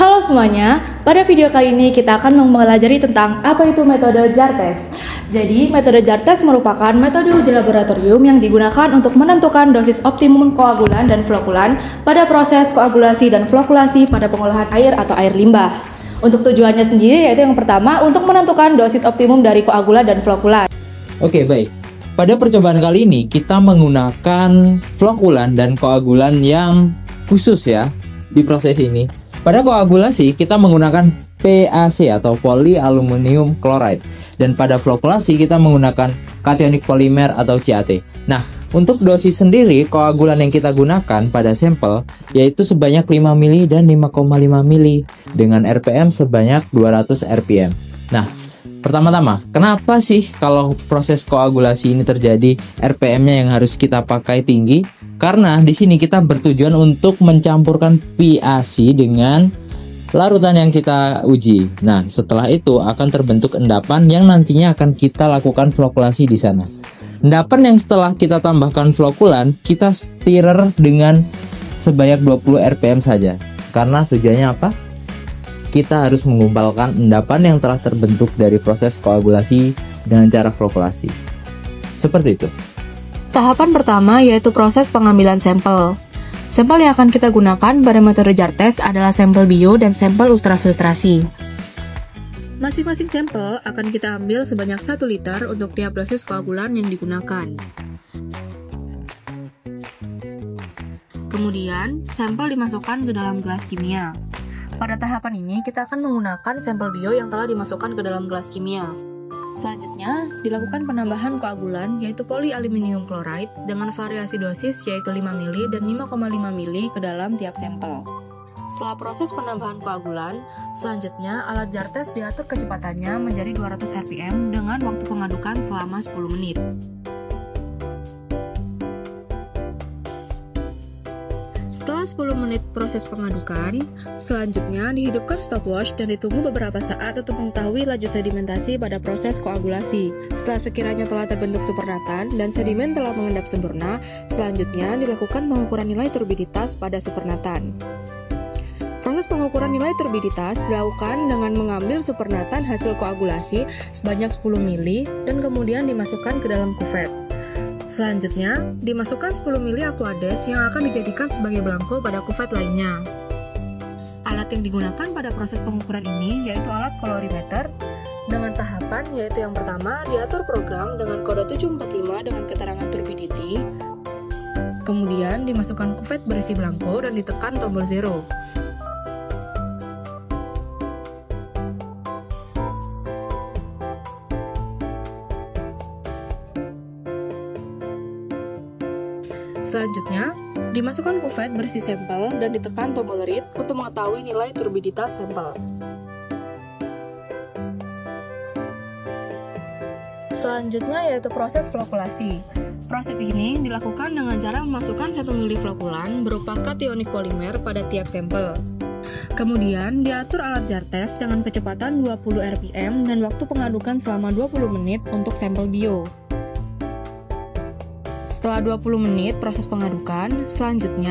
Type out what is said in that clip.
Halo semuanya, pada video kali ini kita akan mempelajari tentang apa itu metode jar test. Jadi, metode jar test merupakan metode uji laboratorium yang digunakan untuk menentukan dosis optimum koagulan dan flokulan pada proses koagulasi dan flokulasi pada pengolahan air atau air limbah. Untuk tujuannya sendiri yaitu yang pertama untuk menentukan dosis optimum dari koagulan dan flokulan. Oke, baik. Pada percobaan kali ini kita menggunakan flokulan dan koagulan yang khusus ya di proses ini. Pada koagulasi kita menggunakan PAC atau polyaluminium chloride, dan pada flokulasi kita menggunakan kationic polymer atau CAT. Nah, untuk dosis sendiri koagulan yang kita gunakan pada sampel yaitu sebanyak 5 mili dan 5,5 mili dengan RPM sebanyak 200 RPM. Nah, pertama-tama, kenapa sih kalau proses koagulasi ini terjadi RPM-nya yang harus kita pakai tinggi? Karena di sini kita bertujuan untuk mencampurkan PAC dengan larutan yang kita uji. Nah, setelah itu akan terbentuk endapan yang nantinya akan kita lakukan flokulasi di sana. Endapan yang setelah kita tambahkan flokulan, kita stirrer dengan sebanyak 20 RPM saja. Karena tujuannya apa? Kita harus menggumpalkan endapan yang telah terbentuk dari proses koagulasi dengan cara flokulasi. Seperti itu. Tahapan pertama yaitu proses pengambilan sampel. Sampel yang akan kita gunakan pada metode jar test adalah sampel bio dan sampel ultrafiltrasi. Masing-masing sampel akan kita ambil sebanyak 1 liter untuk tiap dosis koagulan yang digunakan. Kemudian, sampel dimasukkan ke dalam gelas kimia. Pada tahapan ini, kita akan menggunakan sampel bio yang telah dimasukkan ke dalam gelas kimia. Selanjutnya, dilakukan penambahan koagulan yaitu polyaluminium chloride dengan variasi dosis yaitu 5 mili dan 5,5 mili ke dalam tiap sampel. Setelah proses penambahan koagulan, selanjutnya alat jar test diatur kecepatannya menjadi 200 rpm dengan waktu pengadukan selama 10 menit. Setelah 10 menit proses pengadukan, selanjutnya dihidupkan stopwatch dan ditunggu beberapa saat untuk mengetahui laju sedimentasi pada proses koagulasi. Setelah sekiranya telah terbentuk supernatan dan sedimen telah mengendap sempurna, selanjutnya dilakukan pengukuran nilai turbiditas pada supernatan. Proses pengukuran nilai turbiditas dilakukan dengan mengambil supernatan hasil koagulasi sebanyak 10 mili dan kemudian dimasukkan ke dalam kuvet. Selanjutnya, dimasukkan 10 mili aquades yang akan dijadikan sebagai belangko pada kuvet lainnya. Alat yang digunakan pada proses pengukuran ini yaitu alat kolorimeter dengan tahapan yaitu yang pertama diatur program dengan kode 745 dengan keterangan turbidity. Kemudian dimasukkan kuvet berisi belangko dan ditekan tombol 0. Selanjutnya, dimasukkan kuvet berisi sampel dan ditekan tombol read untuk mengetahui nilai turbiditas sampel. Selanjutnya yaitu proses flokulasi. Proses ini dilakukan dengan cara memasukkan 1 mili flokulan berupa kationic polymer pada tiap sampel. Kemudian diatur alat jar test dengan kecepatan 20 rpm dan waktu pengadukan selama 20 menit untuk sampel bio. Setelah 20 menit proses pengadukan, selanjutnya